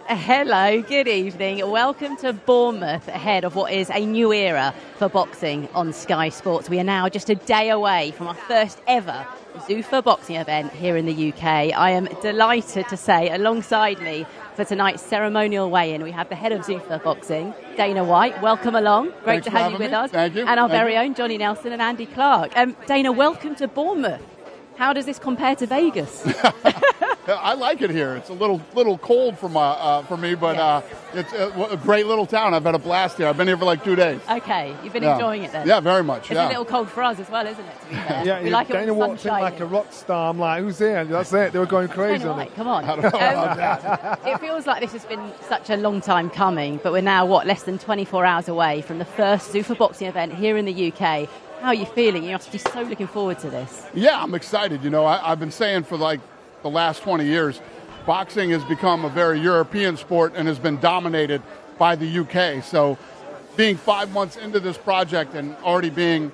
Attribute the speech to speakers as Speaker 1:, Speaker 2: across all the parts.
Speaker 1: Hello, good evening. Welcome to Bournemouth ahead of what is a new era for boxing on Sky Sports. We are now just a day away from our first ever Zuffa Boxing event here in the UK. I am delighted to say, alongside me for tonight's ceremonial weigh-in, we have the head of Zuffa Boxing, Dana White. Welcome along. Great to have you with us.
Speaker 2: Thank you.
Speaker 1: And our very own Johnny Nelson and Andy Clarke. Dana, welcome to Bournemouth. How does this compare to Vegas?
Speaker 2: I like it here. It's a little cold for me, but it's a great little town. I've had a blast here. I've been here for like 2 days.
Speaker 1: Okay, you've been enjoying it then?
Speaker 2: Yeah, very much.
Speaker 1: It's a little cold for us as well, isn't it? To be fair.
Speaker 3: Yeah,
Speaker 1: we like
Speaker 3: Dana walked in like a rock star. I'm like, who's here? That's it. They were going crazy
Speaker 1: Dana
Speaker 3: on
Speaker 1: White,
Speaker 3: it.
Speaker 1: come on. It feels like this has been such a long time coming, but we're now, less than 24 hours away from the first Zuffa Boxing event here in the UK. How are you feeling? You must be so looking forward to this.
Speaker 2: Yeah, I'm excited. You know, I've been saying for like the last 20 years, boxing has become a very European sport and has been dominated by the UK. So being 5 months into this project and already being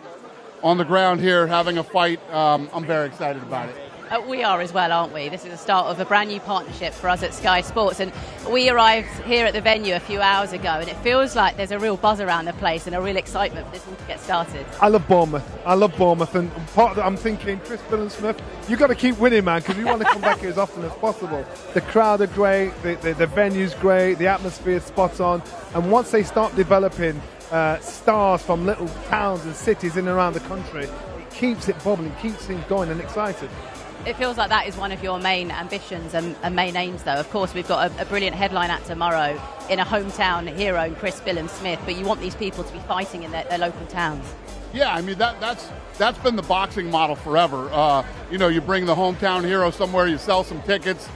Speaker 2: on the ground here, having a fight, I'm very excited about it.
Speaker 1: We are as well, aren't we? This is the start of a brand new partnership for us at Sky Sports, and we arrived here at the venue a few hours ago, and it feels like there's a real buzz around the place and a real excitement for this all to get started.
Speaker 3: I love Bournemouth, and part of it, I'm thinking, Chris Billam-Smith, you've got to keep winning, man, because we want to come back here as often as possible. The crowd are great, the venue's great, the atmosphere is spot on, and once they start developing stars from little towns and cities in and around the country, it keeps it bubbling, keeps things going and excited.
Speaker 1: It feels like that is one of your main ambitions and main aims, though. Of course, we've got a brilliant headline at tomorrow in a hometown hero, Chris Billam-Smith, but you want these people to be fighting in their local towns.
Speaker 2: Yeah, I mean, that's been the boxing model forever. You bring the hometown hero somewhere, you sell some tickets,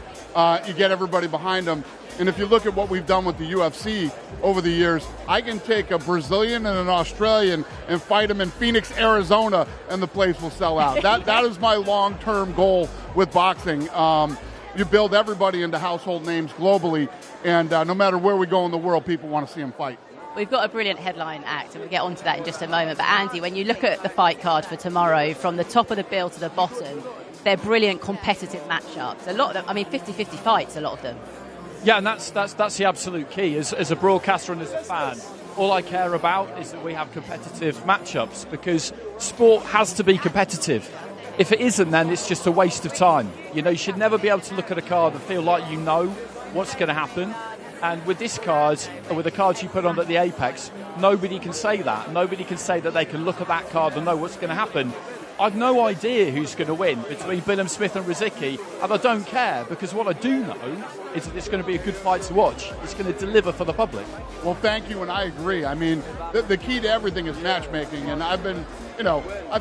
Speaker 2: you get everybody behind them. And if you look at what we've done with the UFC over the years, I can take a Brazilian and an Australian and fight them in Phoenix, Arizona, and the place will sell out. That is my long-term goal with boxing. You build everybody into household names globally, and no matter where we go in the world, people want to see them fight.
Speaker 1: We've got a brilliant headline act, and we'll get onto that in just a moment. But Andy, when you look at the fight card for tomorrow, from the top of the bill to the bottom, they're brilliant competitive matchups. A lot of them, 50-50 fights, a lot of them.
Speaker 4: Yeah, and that's the absolute key. As a broadcaster and as a fan, all I care about is that we have competitive matchups, because sport has to be competitive. If it isn't, then it's just a waste of time. You should never be able to look at a card and feel like you know what's going to happen. And with this card, with the cards you put on at the Apex, nobody can say that. Nobody can say that they can look at that card and know what's going to happen. I've no idea who's going to win between Billam-Smith and Rozicki, and I don't care, because what I do know is that it's going to be a good fight to watch. It's going to deliver for the public.
Speaker 2: Well, thank you, and I agree. I mean, the key to everything is matchmaking, and I've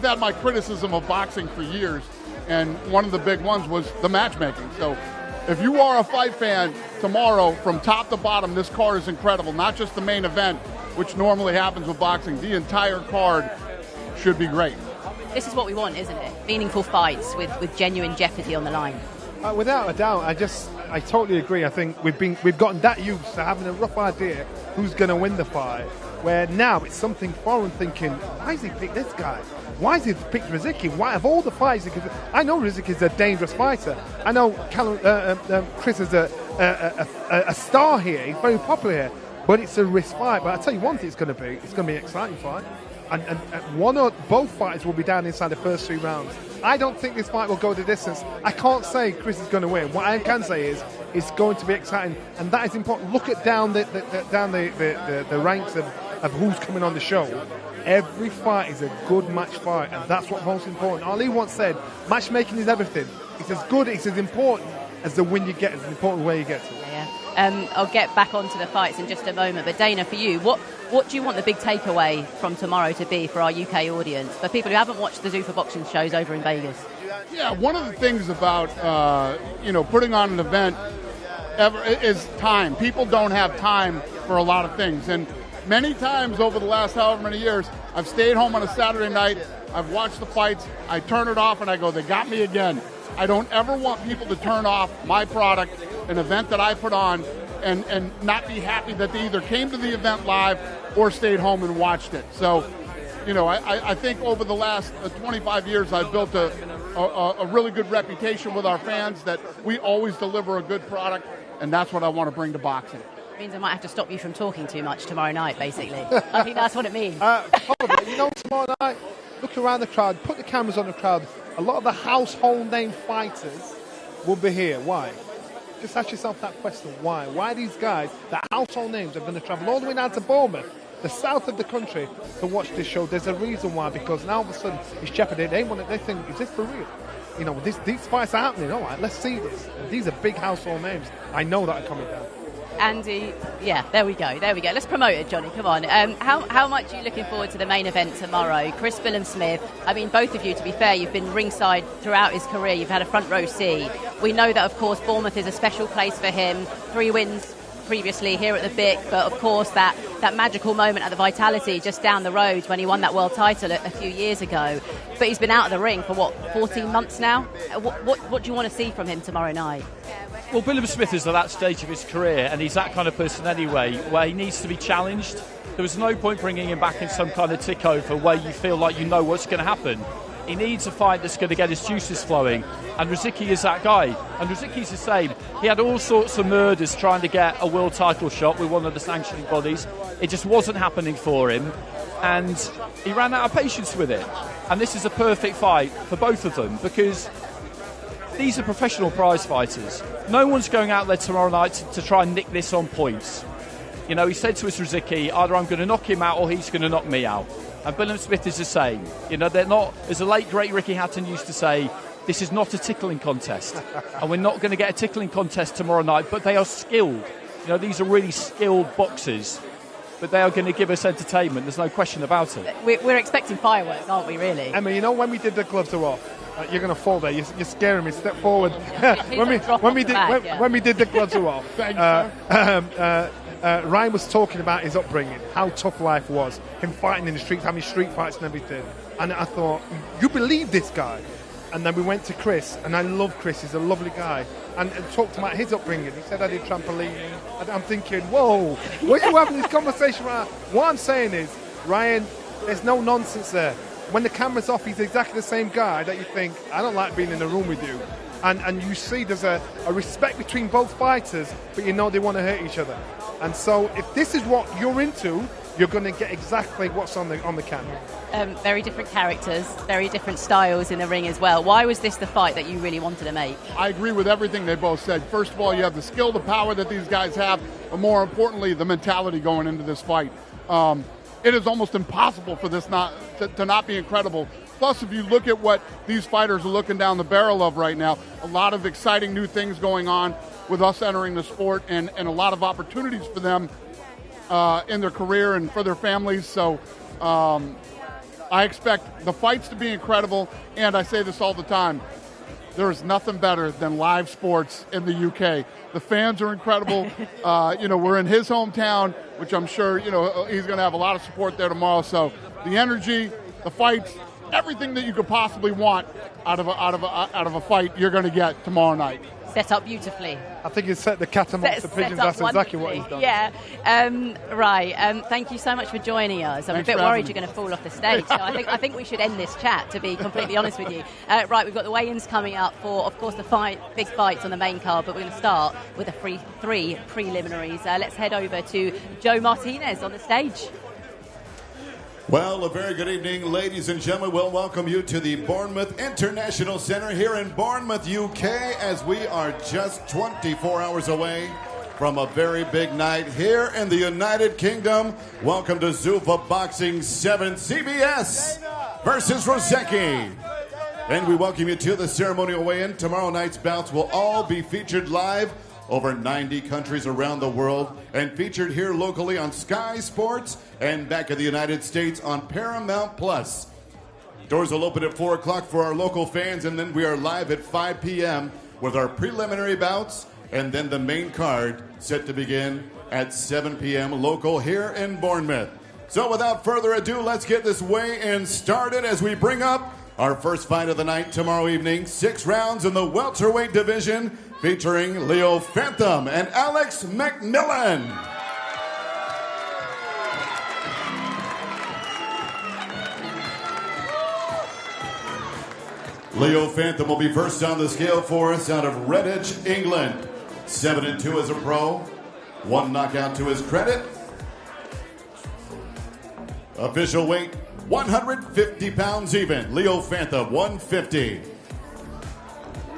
Speaker 2: had my criticism of boxing for years, and one of the big ones was the matchmaking. So if you are a fight fan, tomorrow, from top to bottom, this card is incredible. Not just the main event, which normally happens with boxing. The entire card should be great.
Speaker 1: This is what we want, isn't it? Meaningful fights with genuine jeopardy on the line.
Speaker 3: Without a doubt, I totally agree. I think we've gotten that used to having a rough idea who's going to win the fight, where now it's something foreign, thinking, why has he picked this guy? Why has he picked Rozicki? Why, of all the fights, I know Rozicki's a dangerous fighter. I know Chris is a star here. He's very popular here. But it's a risk fight. But I tell you one thing, it's going to be an exciting fight. And one or both fighters will be down inside the first 3 rounds. I don't think this fight will go the distance. I can't say Chris is going to win. What I can say is it's going to be exciting, and that is important. Look at down the ranks of who's coming on the show. Every fight is a good match fight, and that's what's most important. Ali once said, matchmaking is everything. It's as good, it's as important as the win you get, as important way you get to it.
Speaker 1: Yeah. I'll get back onto the fights in just a moment, but Dana, for you, what do you want the big takeaway from tomorrow to be for our UK audience, for people who haven't watched the Zuffa Boxing shows over in Vegas?
Speaker 2: Yeah, one of the things about putting on an event is time. People don't have time for a lot of things, and many times over the last however many years, I've stayed home on a Saturday night, I've watched the fights, I turn it off and I go, they got me again. I don't ever want people to turn off my product, an event that I put on, and not be happy that they either came to the event live or stayed home and watched it. So, I think over the last 25 years, I've built a a really good reputation with our fans, that we always deliver a good product, and that's what I want to bring to boxing.
Speaker 1: It means I might have to stop you from talking too much tomorrow night, basically. I think that's what it means.
Speaker 3: Probably. Tomorrow night, look around the crowd, put the cameras on the crowd. A lot of the household name fighters will be here. Why? Just ask yourself that question. Why? Why these guys, the household names, are going to travel all the way down to Bournemouth, the south of the country, to watch this show? There's a reason why, because now all of a sudden it's jeopardy. They think, is this for real? These fights are happening. All right, let's see this. These are big household names. I know that are coming down.
Speaker 1: Andy, yeah, there we go. Let's promote it, Johnny. Come on. How much are you looking forward to the main event tomorrow? Chris Billam-Smith. I mean, both of you, to be fair, you've been ringside throughout his career. You've had a front row seat. We know that, of course, Bournemouth is a special place for him. 3 wins previously here at the Vic, but of course that magical moment at the Vitality just down the road when he won that world title a few years ago. But he's been out of the ring for 14 months now. What do you want to see from him tomorrow night?
Speaker 4: Well, Billam-Smith is at that stage of his career, and he's that kind of person anyway, where he needs to be challenged. There was no point bringing him back in some kind of tick-over where you feel like you know what's going to happen. He needs a fight that's going to get his juices flowing, and Rozicki is that guy. And Rozicki's the same. He had all sorts of murders trying to get a world title shot with one of the sanctioning bodies. It just wasn't happening for him, and he ran out of patience with it. And this is a perfect fight for both of them, because these are professional prize fighters. No one's going out there tomorrow night to try and nick this on points. He said to us, Rozicki, either I'm going to knock him out or he's going to knock me out. And Billam-Smith is the same. They're not, as the late, great Ricky Hatton used to say, this is not a tickling contest. And we're not going to get a tickling contest tomorrow night, but they are skilled. These are really skilled boxers. But they are going to give us entertainment. There's no question about it.
Speaker 1: We're expecting fireworks, aren't we, really?
Speaker 3: Emma, when we did the gloves are off, you're going to fall there. You're scaring me. Step forward. when we did the gloves are off, Ryan was talking about his upbringing, how tough life was, him fighting in the streets, having street fights and everything. And I thought, you believe this guy? And then we went to Chris, and I love Chris. He's a lovely guy. And talked about his upbringing. He said I did trampolining. And I'm thinking, whoa, what are you having this conversation about? What I'm saying is, Ryan, there's no nonsense there. When the camera's off, he's exactly the same guy that you think, I don't like being in the room with you. And you see there's a respect between both fighters, but they want to hurt each other. And so if this is what you're into, you're going to get exactly what's on the camera.
Speaker 1: Very different characters, very different styles in the ring as well. Why was this the fight that you really wanted to make? I
Speaker 2: agree with everything they both said. First of all, you have the skill, the power that these guys have, but more importantly, the mentality going into this fight. It is almost impossible for this to not be incredible. Plus, if you look at what these fighters are looking down the barrel of right now, a lot of exciting new things going on with us entering the sport, and a lot of opportunities for them in their career and for their families. So I expect the fights to be incredible, and I say this all the time, there is nothing better than live sports in the UK. The fans are incredible. We're in his hometown, which I'm sure he's going to have a lot of support there tomorrow. So the energy, the fights, everything that you could possibly want out of a fight, you're going to get tomorrow night.
Speaker 1: Set up beautifully.
Speaker 3: I think he's set the cat amongst the pigeons. That's exactly what he's done.
Speaker 1: Yeah. Right. Thank you so much for joining us. I'm a bit worried you're going to fall off the stage. So I think we should end this chat, to be completely honest with you. Right. We've got the weigh-ins coming up for, of course, the big fights on the main card, but we're going to start with the three preliminaries. Let's head over to Joe Martinez on the stage.
Speaker 5: Well, a very good evening, ladies and gentlemen. We'll welcome you to the Bournemouth International Centre here in Bournemouth, UK, as we are just 24 hours away from a very big night here in the United Kingdom. Welcome to Zuffa Boxing 7 CBS versus Rozicki. And we welcome you to the ceremonial weigh-in. Tomorrow night's bouts will all be featured live over 90 countries around the world, and featured here locally on Sky Sports and back in the United States on Paramount Plus. Doors will open at 4 o'clock for our local fans, and then we are live at 5 p.m. with our preliminary bouts, and then the main card set to begin at 7 p.m. local here in Bournemouth. So without further ado, let's get this weigh-in started as we bring up our first fight of the night tomorrow evening. 6 rounds in the welterweight division, featuring Leo Phantom and Alex McMillan. Leo Phantom will be first on the scale for us out of Redditch, England. 7-2 as a pro. 1 knockout to his credit. Official weight, 150 pounds even. Leo Phantom, 150.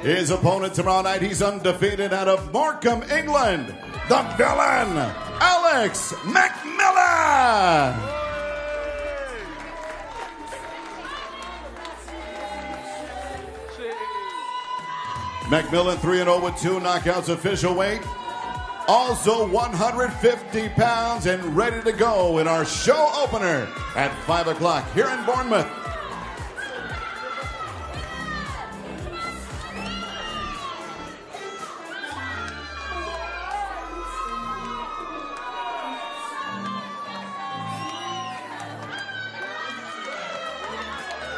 Speaker 5: His opponent tomorrow night, he's undefeated out of Markham, England. The villain, Alex McMillan. McMillan 3-0 with 2 knockouts, official weight. Also 150 pounds and ready to go in our show opener at 5 o'clock here in Bournemouth.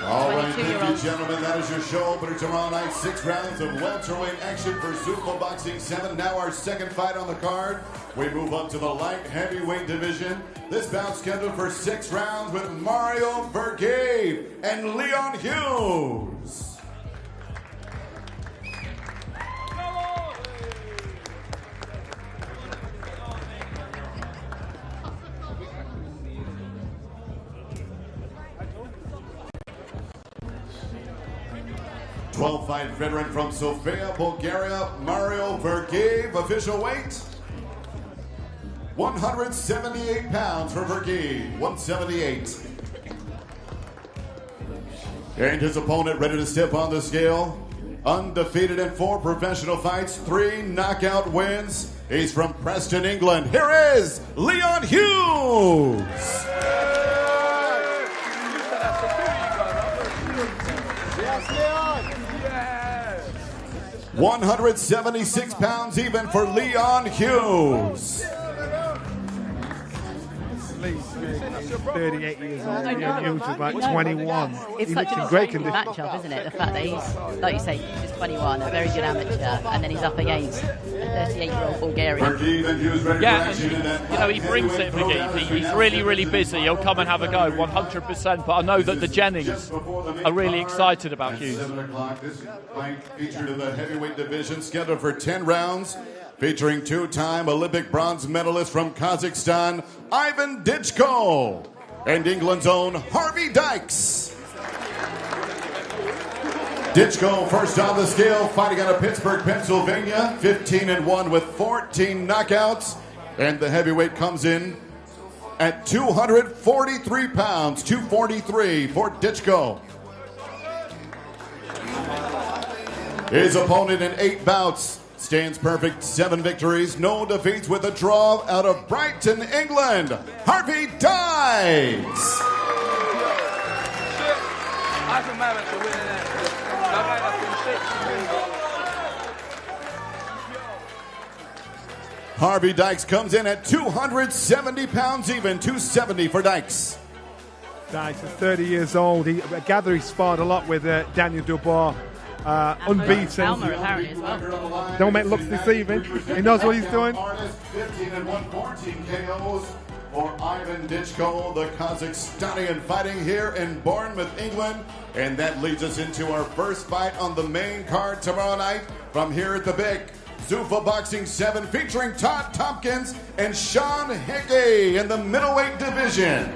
Speaker 5: All right, thank you, gentlemen. That is your show opener tomorrow night. 6 rounds of welterweight action for Zuffa Boxing 7. Now our second fight on the card. We move up to the light heavyweight division. This bout scheduled for 6 rounds with Mario Vergave and Leon Hughes. Fight veteran from Sofia, Bulgaria, Mario Vergave. Official weight, 178 pounds for Vergave, 178. And his opponent ready to step on the scale. Undefeated in 4 professional fights, 3 knockout wins. He's from Preston, England. Here is Leon Hughes. 176 pounds even for Leon Hughes.
Speaker 3: He's 38 years old. Leon Hughes is like 21.
Speaker 1: It's such an exciting matchup, isn't it? The fact that he's, like you say, he's 21, a very good amateur, and then he's up against a 38-year-old Bulgarian.
Speaker 4: Yeah, and, you know, he brings it, Vergave. He's really, really busy. He'll come and have a go, 100%. But I know that the Jennings are really excited about Hughes.
Speaker 5: 7 o'clock. This fight featured in the heavyweight division, scheduled for 10 rounds. Featuring 2-time Olympic bronze medalist from Kazakhstan, Ivan Ditchko, and England's own Harvey Dykes. Ditchko first on the scale, fighting out of Pittsburgh, Pennsylvania, 15-1 with 14 knockouts. And the heavyweight comes in at 243 pounds, 243 for Ditchko. His opponent in 8 bouts. Stands perfect, 7 victories, no defeats with a draw out of Brighton, England, Harvey Dykes. Harvey Dykes comes in at 270 pounds even, 270 for Dykes.
Speaker 3: Dykes is 30 years old. I gather he sparred a lot with Daniel Dubois. Unbeaten.
Speaker 1: Alma, apparently, as well.
Speaker 3: Don't make looks deceiving. He knows what he's doing.
Speaker 5: 15-1, 14 KOs for Ivan Ditchko, the Kazakhstanian, fighting here in Bournemouth, England. And that leads us into our first fight on the main card tomorrow night from here at the big Zuffa Boxing 7, featuring Todd Tompkins and Sam Hickey in the middleweight division.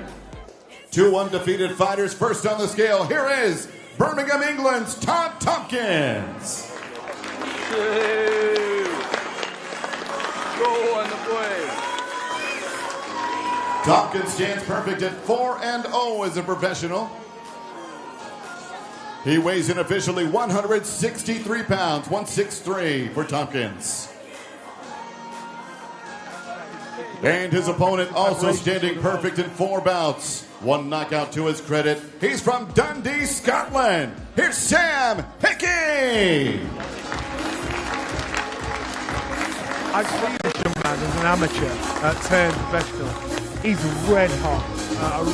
Speaker 5: 2 undefeated fighters first on the scale. Here is Birmingham, England's Todd Tompkins. Tompkins stands perfect at 4-0 as a professional. He weighs in officially 163 pounds, 163 for Tompkins. And his opponent also standing perfect in 4 bouts. 1 knockout to his credit. He's from Dundee, Scotland. Here's Sam Hickey.
Speaker 3: I've seen this young man as an amateur turned professional. He's red hot,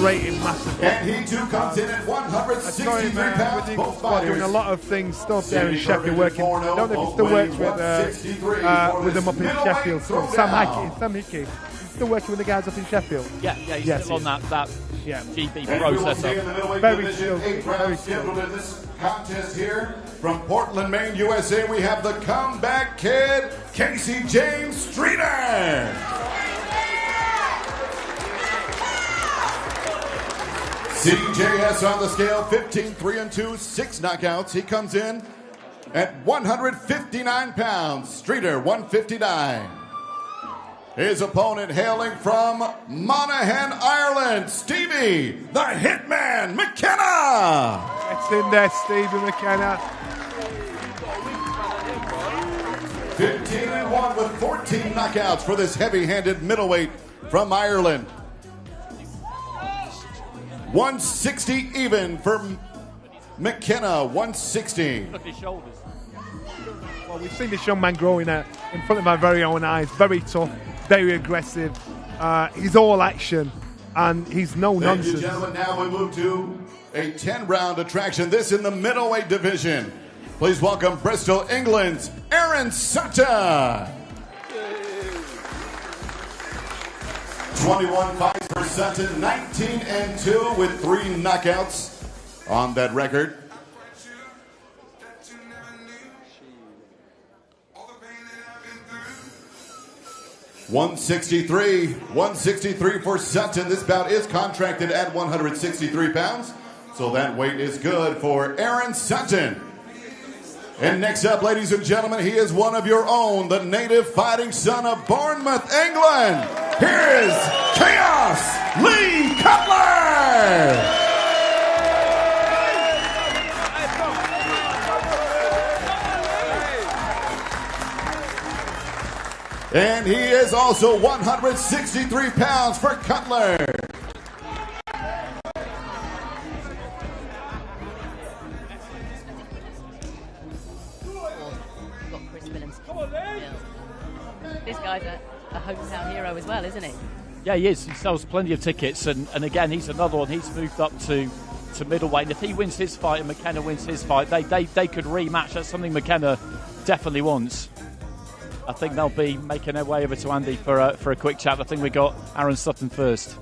Speaker 3: rated massive.
Speaker 5: And he too comes in at 163 pounds. Both fighters
Speaker 3: doing a lot of things still there in Sheffield, working. I don't know if he still works with them up in Sheffield. So Sam Hickey. still working with the guys up in Sheffield?
Speaker 4: Yeah, he's still on that GB
Speaker 5: And
Speaker 4: Pro
Speaker 5: we will see
Speaker 4: setup.
Speaker 5: in the middleweight
Speaker 3: Very
Speaker 5: division,
Speaker 3: skilled,
Speaker 5: 8
Speaker 3: very
Speaker 5: rounds scheduled in this contest here. From Portland, Maine, USA, we have the comeback kid, Casey James Streeter. CJS on the scale, 15-3-2, 6 knockouts. He comes in at 159 pounds. Streeter, 159. His opponent hailing from Monaghan, Ireland, Stevie, the Hitman McKenna.
Speaker 3: It's in there, Stevie McKenna.
Speaker 5: 15-1 with 14 knockouts for this heavy-handed middleweight from Ireland. 160 even for McKenna, 160.
Speaker 4: Look at his shoulders.
Speaker 3: Well, we've seen this young man growing in front of my very own eyes. Very tough, very aggressive. He's all action, and he's no nonsense.
Speaker 5: Ladies and gentlemen, now we move to a 10-round attraction. This in the middleweight division. Please welcome Bristol, England's Aaron Sutton. 21 fights for Sutton, 19-2 with 3 knockouts on that record. $163 for Sutton. This bout is contracted at 163 pounds, so that weight is good for Aaron Sutton. And next up, ladies and gentlemen, he is one of your own, the native fighting son of Bournemouth, England. Here is Chaos Lee Cutler. And he is also 163 pounds for Cutler.
Speaker 1: Got Chris Billam-Smith. This guy's a hometown hero as well, isn't he?
Speaker 4: Yeah, he is. He sells plenty of tickets, and again, he's another one. He's moved up to middleweight, and if he wins his fight and McKenna wins his fight, they could rematch. That's something McKenna definitely wants. I think they'll be making their way over to Andy for a quick chat. I think we got Aaron Sutton first.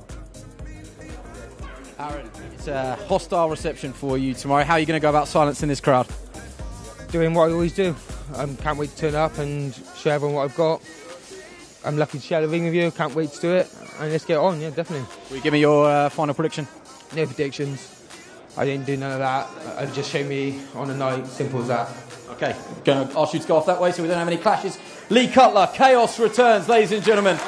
Speaker 6: Aaron, it's a hostile reception for you tomorrow. How are you going to go about silencing this crowd?
Speaker 7: Doing what I always do. Can't wait to turn up and show everyone what I've got. I'm lucky to share the ring with you. Can't wait to do it. And let's get on, yeah, definitely.
Speaker 6: Will you give me your final prediction?
Speaker 7: No predictions. I didn't do none of that. Just show me on the night. Simple as that.
Speaker 6: Okay, going to ask you to go off that way so we don't have any clashes. Lee Cutler, Chaos returns, ladies and gentlemen.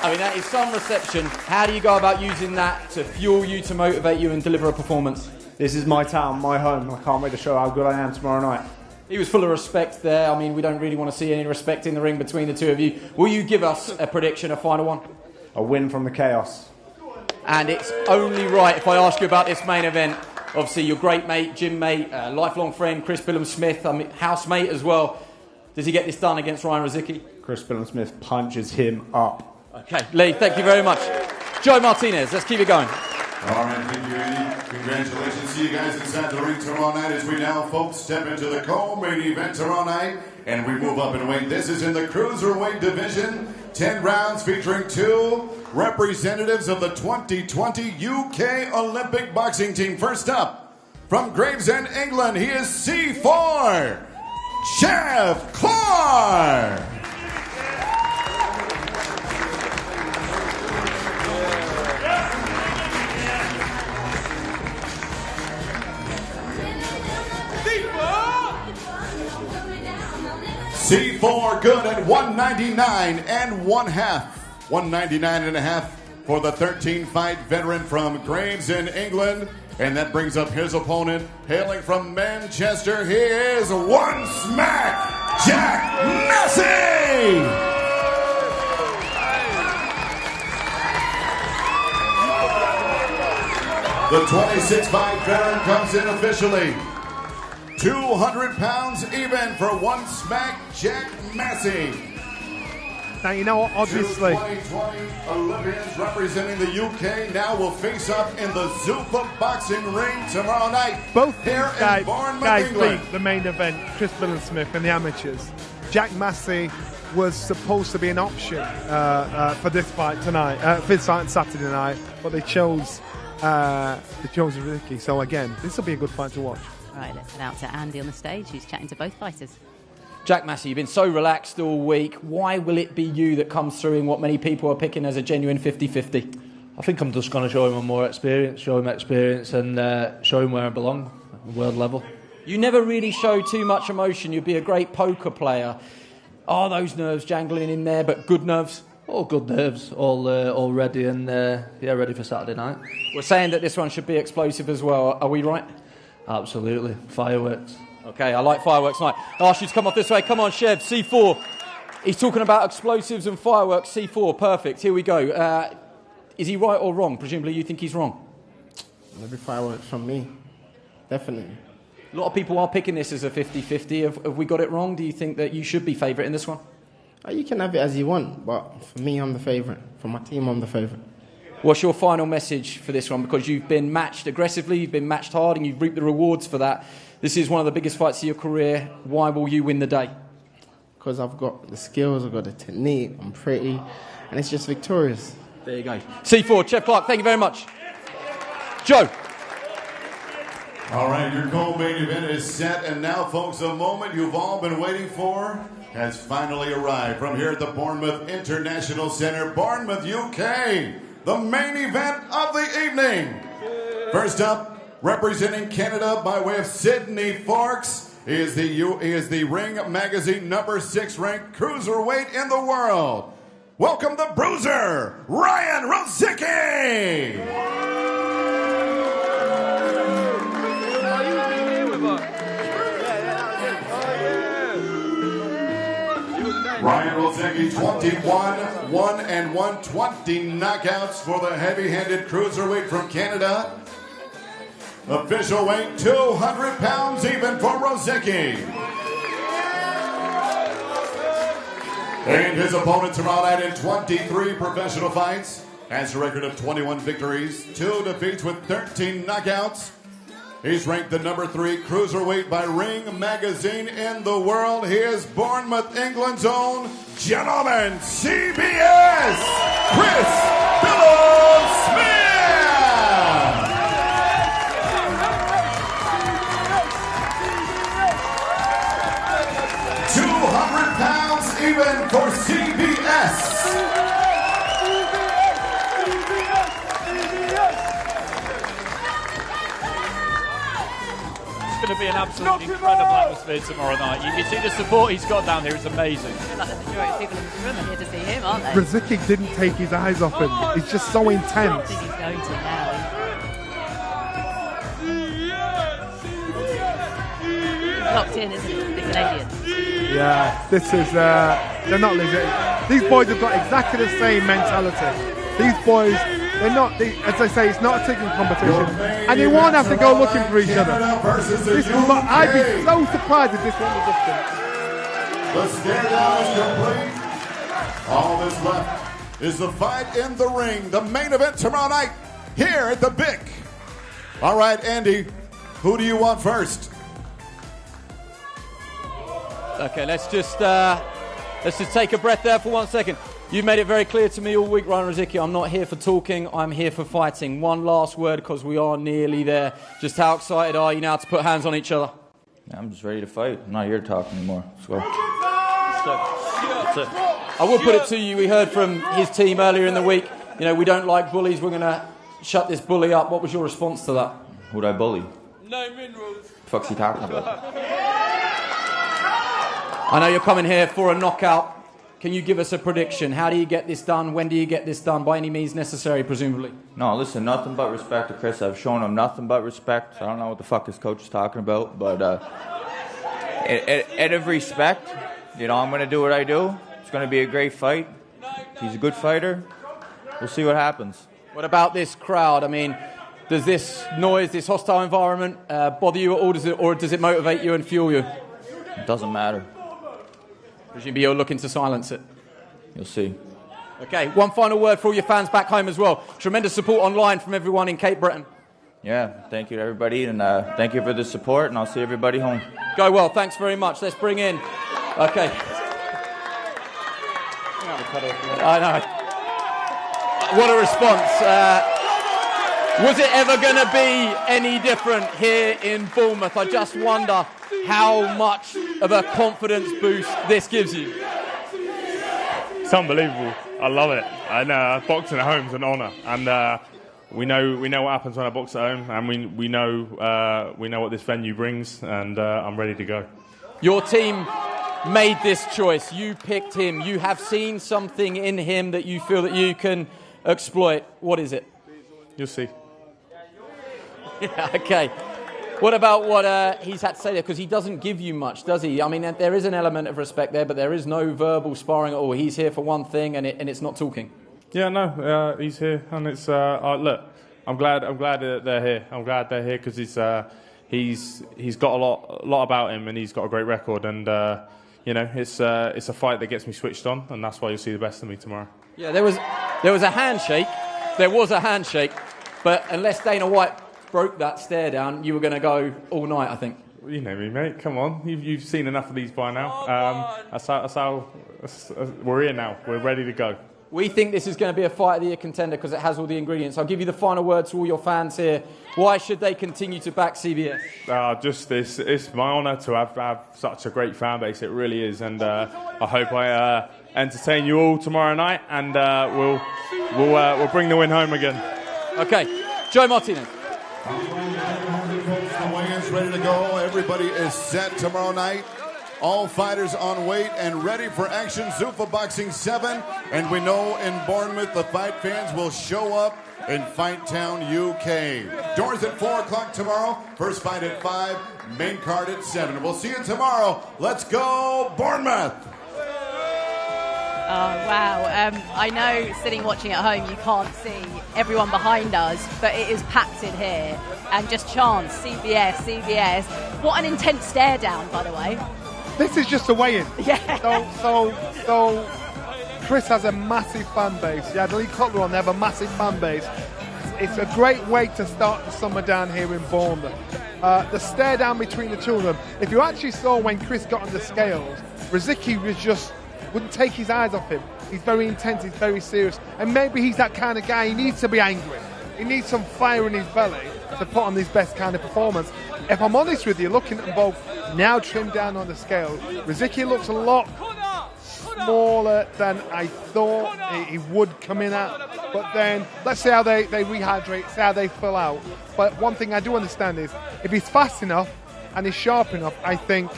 Speaker 6: I mean, that is some reception. How do you go about using that to fuel you, to motivate you and deliver a performance?
Speaker 8: This is my town, my home. I can't wait to show how good I am tomorrow night.
Speaker 6: He was full of respect there. I mean, we don't really want to see any respect in the ring between the two of you. Will you give us a prediction, a final one?
Speaker 8: A win from the Chaos.
Speaker 6: And it's only right if I ask you about this main event. Obviously, your great mate, gym mate, lifelong friend, Chris Billam-Smith, housemate as well. Does he get this done against Ryan Rozicki?
Speaker 8: Chris Billam-Smith punches him up.
Speaker 6: Okay, Lee, thank you very much. Joe Martinez, let's keep it going.
Speaker 5: All right, thank you, Andy. Congratulations. See you guys inside the ring tomorrow night as we now, folks, step into the co-main event tomorrow night. And we move up in weight. This is in the cruiserweight division. 10 rounds featuring 2 representatives of the 2020 UK Olympic boxing team. First up, from Gravesend, England, he is C4, Chev Clarke. C4 good at 199 and 1/2. 199 and a half for the 13-fight veteran from Gravesend, England. And that brings up his opponent, hailing from Manchester. He is one smack, Jack Massey! The 26-fight veteran comes in officially. 200 pounds even for one smack, Jack Massey.
Speaker 3: Now, you know what, obviously...
Speaker 5: 2020 Olympians representing the UK now will face up in the Zuffa Boxing ring tomorrow night.
Speaker 3: Both
Speaker 5: here
Speaker 3: guys
Speaker 5: in Bournemouth,
Speaker 3: beat
Speaker 5: England.
Speaker 3: the main event, Chris Billam-Smith and the amateurs. Jack Massey was supposed to be an option for this fight tonight, for this fight on Saturday night, but they chose Rozicki. So again, this will be a good fight to watch.
Speaker 1: Right, let's head out to Andy on the stage, who's chatting to both fighters.
Speaker 6: Jack Massey, you've been so relaxed all week. Why will it be you that comes through in what many people are picking as a genuine 50-50?
Speaker 9: I think I'm just going to show him more experience, and show him where I belong, world level.
Speaker 6: You never really show too much emotion. You'd be a great poker player. Are those nerves jangling in there, but good nerves?
Speaker 9: All good nerves, all ready and ready for Saturday night.
Speaker 6: We're saying that this one should be explosive as well. Are we right?
Speaker 9: Absolutely. Fireworks.
Speaker 6: Okay, I like fireworks night. I'll ask you to come off this way. Come on, Chev, C4. He's talking about explosives and fireworks, C4. Perfect. Here we go. Is he right or wrong? Presumably you think he's wrong.
Speaker 10: Maybe fireworks from me. Definitely.
Speaker 6: A lot of people are picking this as a 50-50. Have we got it wrong? Do you think that you should be favourite in this one?
Speaker 10: You can have it as you want, but for me, I'm the favourite. For my team, I'm the favourite.
Speaker 6: What's your final message for this one? Because you've been matched aggressively, you've been matched hard, and you've reaped the rewards for that. This is one of the biggest fights of your career. Why will you win the day?
Speaker 10: Because I've got the skills, I've got the technique, I'm pretty, and it's just victorious.
Speaker 6: There you go. C4, Chev Clarke, thank you very much. Joe.
Speaker 5: All right, your co-main event is set, and now, folks, a moment you've all been waiting for has finally arrived from here at the Bournemouth International Centre, Bournemouth, UK, the main event of the evening. First up, representing Canada by way of Sydney Forks, he is the Ring Magazine number 6 ranked cruiserweight in the world. Welcome the bruiser, Ryan Rozicki! Ryan Rozicki, 21-1-1, 20 knockouts for the heavy-handed cruiserweight from Canada. Official weight, 200 pounds even for Rozicki. And his opponents are all out in 23 professional fights. Has a record of 21 victories, 2 defeats with 13 knockouts. He's ranked the number 3 cruiserweight by Ring Magazine in the world. He is Bournemouth, England's own gentleman, CBS, Chris Billam-Smith. 200 pounds even for CBS.
Speaker 4: It's going to be an absolutely incredible atmosphere tomorrow night. You can see the support he's got down here is amazing.
Speaker 1: I feel like the majority of people in this room are here to see him, aren't they?
Speaker 3: Rozicki didn't take his eyes off him. He's just so intense.
Speaker 1: I think he's going to now. He's locked in, isn't he? The Canadians.
Speaker 3: Yeah, this is, they're not legit. These boys have got exactly the same mentality. These boys, they're not, as I say, it's not a tickling competition. And they won't have to go looking for each other. I'd be so surprised if this one was different.
Speaker 5: The stare down is complete. All that's left is the fight in the ring. The main event tomorrow night here at the Bic. All right, Andy, who do you want first?
Speaker 6: Okay, let's just take a breath there for 1 second. You've made it very clear to me all week, Ryan Rozicki, I'm not here for talking, I'm here for fighting. One last word, because we are nearly there. Just how excited are you now to put hands on each other?
Speaker 11: I'm just ready to fight. I'm not here to talk anymore. Let's go.
Speaker 6: I will put it to you, we heard from his team earlier in the week, you know, we don't like bullies, we're going to shut this bully up. What was your response to that?
Speaker 11: Who'd I bully?
Speaker 6: No minerals.
Speaker 11: The fuck's he talking about?
Speaker 6: I know you're coming here for a knockout. Can you give us a prediction? How do you get this done? When do you get this done? By any means necessary, presumably.
Speaker 11: No, listen, nothing but respect to Chris. I've shown him nothing but respect. I don't know what the fuck his coach is talking about, but out of respect, you know, I'm going to do what I do. It's going to be a great fight. He's a good fighter. We'll see what happens.
Speaker 6: What about this crowd? I mean, does this noise, this hostile environment bother you at all, or does it motivate you and fuel you?
Speaker 11: It doesn't matter.
Speaker 6: Presumably you're looking to silence it.
Speaker 11: You'll see.
Speaker 6: Okay, one final word for all your fans back home as well. Tremendous support online from everyone in Cape Breton.
Speaker 11: Yeah, thank you to everybody, and thank you for the support, and I'll see everybody home.
Speaker 6: Go well, thanks very much. Let's bring in... Okay. I know. What a response. Was it ever going to be any different here in Bournemouth? I just wonder how much of a confidence boost this gives you.
Speaker 12: It's unbelievable. I love it. And boxing at home is an honour. And we know what happens when I box at home, and we know what this venue brings. And I'm ready to go.
Speaker 6: Your team made this choice. You picked him. You have seen something in him that you feel that you can exploit. What is it?
Speaker 12: You'll see.
Speaker 6: Yeah, okay. What about what he's had to say there? Because he doesn't give you much, does he? I mean, there is an element of respect there, but there is no verbal sparring at all. He's here for one thing, and it's not talking.
Speaker 12: Yeah, no, he's here, and it's look. I'm glad that they're here. I'm glad they're here because he's got a lot about him, and he's got a great record, and it's a fight that gets me switched on, and that's why you'll see the best of me tomorrow.
Speaker 6: Yeah, there was a handshake. There was a handshake, but unless Dana White broke that stare down, you were going to go all night, I think.
Speaker 12: You know me, mate. Come on, you've seen enough of these by now. That's how we're here now. We're ready to go.
Speaker 6: We think this is going to be a fight of the year contender because it has all the ingredients. I'll give you the final word to all your fans here. Why should they continue to back CBS?
Speaker 12: It's my honour to have such a great fan base. It really is, and I hope I entertain you all tomorrow night, and we'll bring the win home again.
Speaker 6: Okay, Joe Martinez.
Speaker 5: The weigh-in's ready to go. Everybody is set tomorrow night. All fighters on weight and ready for action. Zuffa Boxing 7. And we know in Bournemouth the fight fans will show up in Fight Town, UK. Doors at 4 o'clock tomorrow. First fight at 5. Main card at 7. We'll see you tomorrow. Let's go, Bournemouth!
Speaker 1: Oh, wow. I know sitting watching at home you can't see everyone behind us, but it is packed in here. And just chants, CBS, CBS. What an intense stare down, by the way.
Speaker 3: This is just a weigh-in.
Speaker 1: Yeah.
Speaker 3: So Chris has a massive fan base. You had Lee Cutler on, they have a massive fan base. It's a great way to start the summer down here in Bournemouth. The stare down between the two of them. If you actually saw when Chris got on the scales, Rozicki wouldn't take his eyes off him. He's very intense, he's very serious. And maybe he's that kind of guy, he needs to be angry. He needs some fire in his belly to put on his best kind of performance. If I'm honest with you, looking at them both now trimmed down on the scale, Rozicki looks a lot smaller than I thought he would come in at. But then, let's see how they rehydrate, see how they fill out. But one thing I do understand is, if he's fast enough and he's sharp enough, I think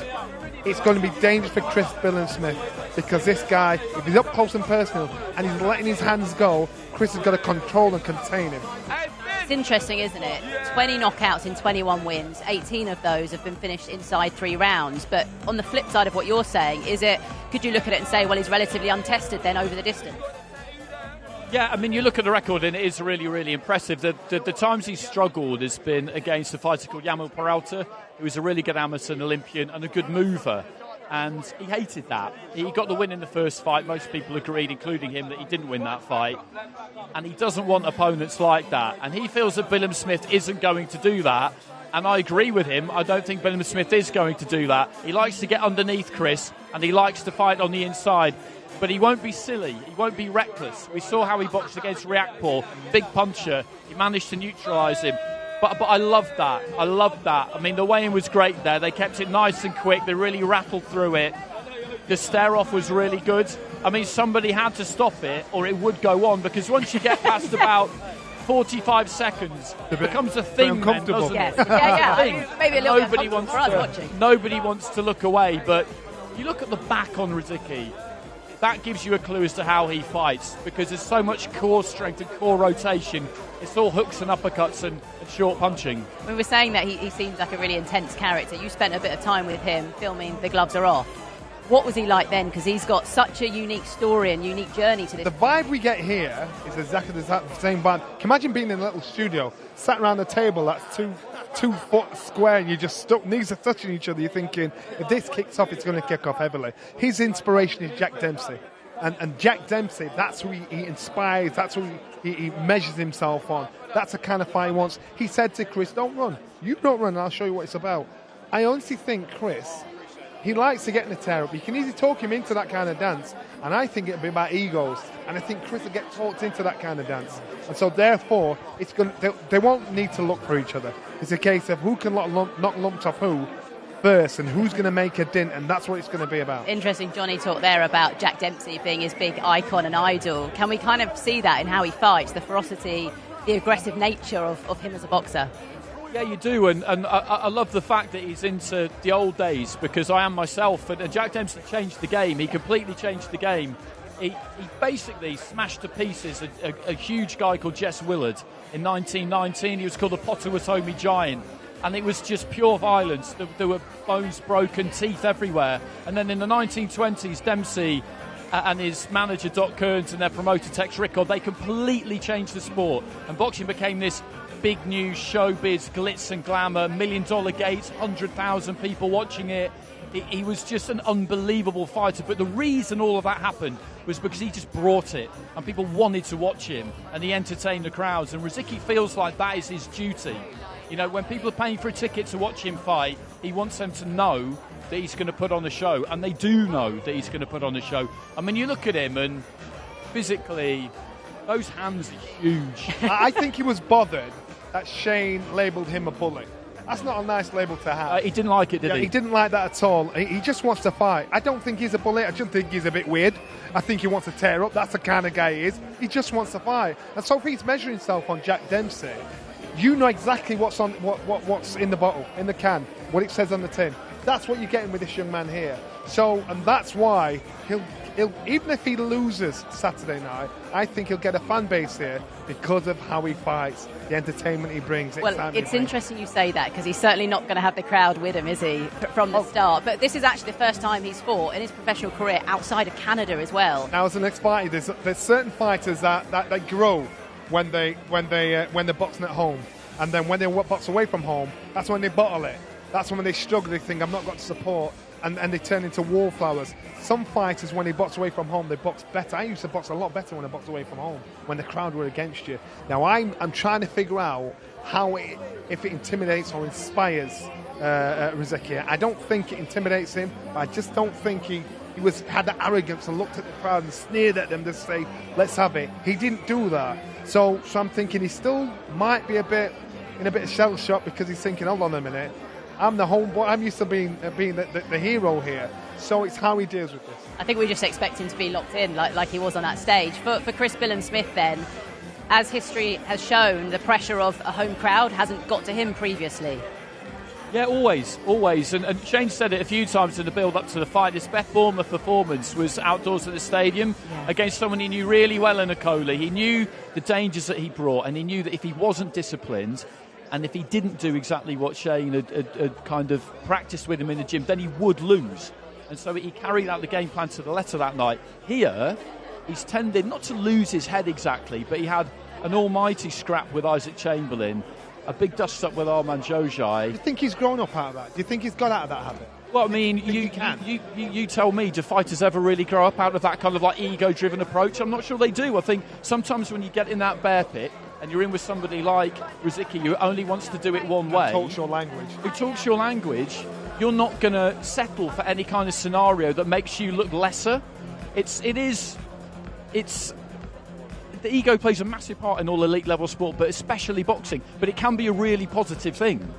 Speaker 3: it's going to be dangerous for Chris Billam-Smith, because this guy, if he's up close and personal and he's letting his hands go, Chris has got to control and contain him.
Speaker 1: It's interesting, isn't it? 20 knockouts in 21 wins. 18 of those have been finished inside 3 rounds. But on the flip side of what you're saying, could you look at it and say, well, he's relatively untested then over the distance?
Speaker 4: Yeah, I mean, you look at the record and it is really, really impressive. The times he's struggled has been against a fighter called Yamil Peralta, who was a really good amateur and Olympian and a good mover. And he hated that. He got the win in the first fight. Most people agreed, including him, that he didn't win that fight. And he doesn't want opponents like that. And he feels that Billam-Smith isn't going to do that. And I agree with him. I don't think Billam-Smith is going to do that. He likes to get underneath Chris, and he likes to fight on the inside. But he won't be silly. He won't be reckless. We saw how he boxed against Riakporhe, big puncher. He managed to neutralise him. But I love that. I mean, the weigh-in was great there. They kept it nice and quick. They really rattled through it. The stare-off was really good. I mean, somebody had to stop it or it would go on, because once you get past about 45 seconds, it becomes a thing then, doesn't it?
Speaker 1: Yeah. I mean, maybe a little bit uncomfortable for us watching.
Speaker 4: Nobody wants to look away, but you look at the back on Rozicki, that gives you a clue as to how he fights, because there's so much core strength and core rotation. It's all hooks and uppercuts and short punching.
Speaker 1: We were saying that he seems like a really intense character. You spent a bit of time with him filming The Gloves Are Off. What was he like then? Because he's got such a unique story and unique journey to this.
Speaker 3: The vibe we get here is exactly the same vibe. Can you imagine being in a little studio, sat around a table that's 2 foot square, and you just stuck, knees are touching each other. You're thinking, if this kicks off, it's going to kick off heavily. His inspiration is Jack Dempsey. And Jack Dempsey, that's who he inspires, that's who he measures himself on. That's the kind of fight he wants. He said to Chris, don't run. You don't run, and I'll show you what it's about. I honestly think Chris, he likes to get in the tear up. You can easily talk him into that kind of dance, and I think it'll be about egos. And I think Chris will get talked into that kind of dance. And so therefore, they won't need to look for each other. It's a case of who can knock lumps off who first, and who's going to make a dent, and that's what it's going to be about.
Speaker 1: Interesting, Johnny talked there about Jack Dempsey being his big icon and idol. Can we kind of see that in how he fights, the ferocity, the aggressive nature of him as a boxer?
Speaker 4: Yeah, you do, and I love the fact that he's into the old days, because I am myself, and Jack Dempsey changed the game. He completely changed the game. He basically smashed to pieces a huge guy called Jess Willard in 1919. He was called the Potawatomi Giant, and it was just pure violence. There were bones broken, teeth everywhere. And then in the 1920s, Dempsey and his manager Doc Kearns and their promoter Tex Rickard, they completely changed the sport, and boxing became this big news, showbiz, glitz and glamour, $1 million gates, 100,000 people watching it. He was just an unbelievable fighter, but the reason all of that happened was because he just brought it, and people wanted to watch him, and he entertained the crowds, and Rozicki feels like that is his duty. You know, when people are paying for a ticket to watch him fight, he wants them to know that he's going to put on a show, and they do know that he's going to put on a show. I mean, you look at him, and physically, those hands are huge.
Speaker 3: I think he was bothered that Shane labelled him a bully. That's not a nice label to have.
Speaker 4: He didn't like it, did he?
Speaker 3: He didn't like that at all. He just wants to fight. I don't think he's a bully. I just think he's a bit weird. I think he wants to tear up. That's the kind of guy he is. He just wants to fight. And so if he's measuring himself on Jack Dempsey, you know exactly what's on what's in the bottle, in the can, what it says on the tin. That's what you're getting with this young man here. So, and that's why he'll even if he loses Saturday night, I think he'll get a fan base here because of how he fights, the entertainment he brings.
Speaker 1: Well, it's interesting you say that, because he's certainly not going to have the crowd with him, is he, from the start? But this is actually the first time he's fought in his professional career outside of Canada as well.
Speaker 3: Now, as an ex-fighter, there's certain fighters that they grow when they're boxing at home, and then when they box away from home, that's when they bottle it. That's when they struggle. They think, I've not got support. And they turn into wallflowers. Some fighters, when they box away from home, they box better. I used to box a lot better when I boxed away from home, when the crowd were against you. Now, I'm trying to figure out if it intimidates or inspires Rozicki. I don't think it intimidates him. I just don't think he had the arrogance and looked at the crowd and sneered at them to say, let's have it. He didn't do that. So I'm thinking he still might be in a bit of shell shock, because he's thinking, hold on a minute, I'm the homeboy. I'm used to being the hero here. So it's how he deals with this.
Speaker 1: I think we just expect him to be locked in like he was on that stage. For Chris Billam-Smith then, as history has shown, the pressure of a home crowd hasn't got to him previously.
Speaker 4: Yeah, always. And Shane said it a few times in the build-up to the fight. His Beth Bournemouth performance was outdoors at the stadium against someone he knew really well in Okolie. He knew the dangers that he brought, and he knew that if he wasn't disciplined, and if he didn't do exactly what Shane had kind of practiced with him in the gym, then he would lose. And so he carried out the game plan to the letter that night. Here, he's tended not to lose his head exactly, but he had an almighty scrap with Isaac Chamberlain, a big dust-up with Armand Jojai.
Speaker 3: Do you think he's grown up out of that? Do you think he's got out of that habit?
Speaker 4: Well, I mean, you tell me, do fighters ever really grow up out of that kind of like ego-driven approach? I'm not sure they do. I think sometimes when you get in that bear pit, and you're in with somebody like Rozicki who only wants to do it one way,
Speaker 3: who talks your language,
Speaker 4: you're not going to settle for any kind of scenario that makes you look lesser. The ego plays a massive part in all elite level sport, but especially boxing. But it can be a really positive thing.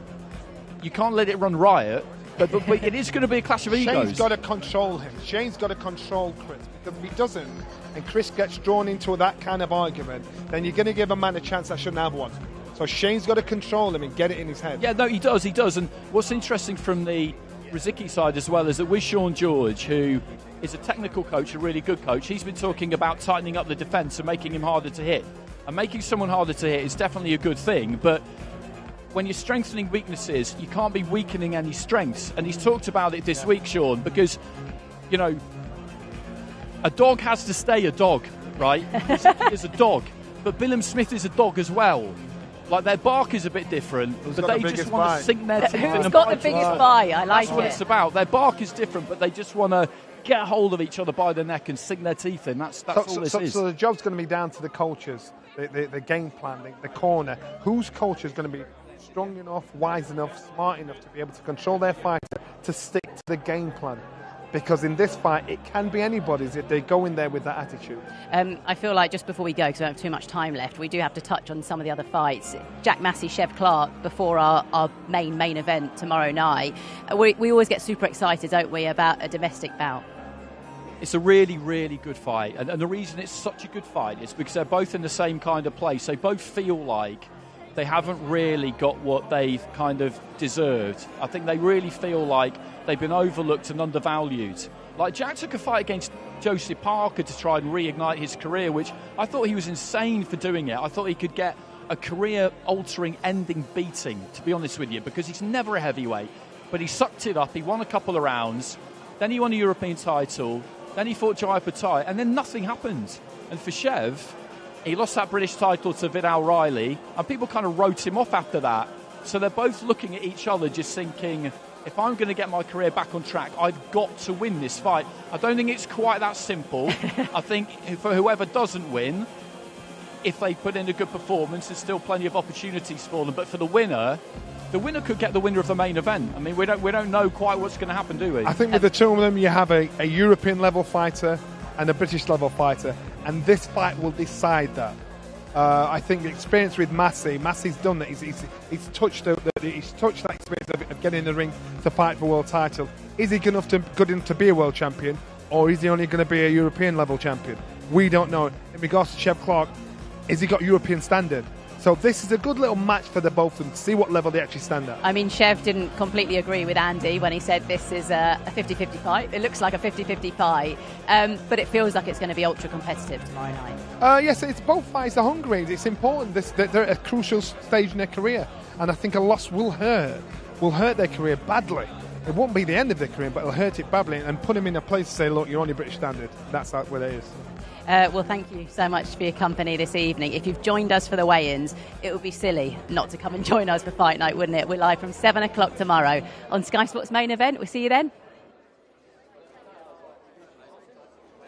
Speaker 4: You can't let it run riot, but it is going to be a clash of egos.
Speaker 3: Shane's got to control him. Shane's got to control Chris, because if he doesn't, and Chris gets drawn into that kind of argument, then you're going to give a man a chance that shouldn't have one. So Shane's got to control him and get it in his head.
Speaker 4: Yeah, no, he does. And what's interesting from the Rozicki side as well is that with Sean George, who is a technical coach, a really good coach, he's been talking about tightening up the defence and making him harder to hit. And making someone harder to hit is definitely a good thing, but when you're strengthening weaknesses, you can't be weakening any strengths. And he's talked about it this week, Sean, because, you know, a dog has to stay a dog, right? Rozicki is a dog, but Billam-Smith is a dog as well. Like, their bark is a bit different, but they just want to sink their teeth in and
Speaker 1: Who's got the biggest bite? I like it.
Speaker 4: That's what it's about. Their bark is different, but they just want to get a hold of each other by the neck and sink their teeth in. That's all this is.
Speaker 3: So the job's going to be down to the coaches, the game plan, the corner. Whose coach is going to be strong enough, wise enough, smart enough to be able to control their fighter to stick the game plan. Because in this fight, it can be anybody's if they go in there with that attitude.
Speaker 1: I feel like just before we go, because we don't have too much time left, we do have to touch on some of the other fights. Jack Massey, Chev Clarke, before our main event tomorrow night. We always get super excited, don't we, about a domestic bout.
Speaker 4: It's a really, really good fight. And the reason it's such a good fight is because they're both in the same kind of place. They both feel like they haven't really got what they've kind of deserved. I think they really feel like they've been overlooked and undervalued. Like, Jack took a fight against Joseph Parker to try and reignite his career, which I thought he was insane for doing it. I thought he could get a career-altering ending beating, to be honest with you, because he's never a heavyweight. But he sucked it up, he won a couple of rounds, then he won a European title, then he fought Jai Patai, and then nothing happened. And for Chev, he lost that British title to Vidal Riley, and people kind of wrote him off after that. So they're both looking at each other just thinking, if I'm going to get my career back on track, I've got to win this fight. I don't think it's quite that simple. I think for whoever doesn't win, if they put in a good performance, there's still plenty of opportunities for them. But for the winner could get the winner of the main event. I mean, we don't know quite what's going to happen, do we?
Speaker 3: I think with the two of them, you have a European-level fighter and a British-level fighter, and this fight will decide that. I think the experience with Massey's done that. He's touched that experience of getting in the ring to fight for world title. Is he good enough to be a world champion, or is he only going to be a European level champion? We don't know. In regards to Chev Clarke, has he got European standard? So this is a good little match for the both of them to see what level they actually stand at.
Speaker 1: I mean, Chev didn't completely agree with Andy when he said this is a 50-50 fight. It looks like a 50-50 fight, but it feels like it's going to be ultra competitive tomorrow night.
Speaker 3: Yes, it's both fights are hungry. It's important. They're at a crucial stage in their career, and I think a loss will hurt their career badly. It won't be the end of their career, but it'll hurt it badly and put them in a place to say, look, you're on your British standard. That's where it is.
Speaker 1: Well, thank you so much for your company this evening. If you've joined us for the weigh-ins, it would be silly not to come and join us for Fight Night, wouldn't it? We're live from 7 o'clock tomorrow on Sky Sports Main Event. We'll see you then.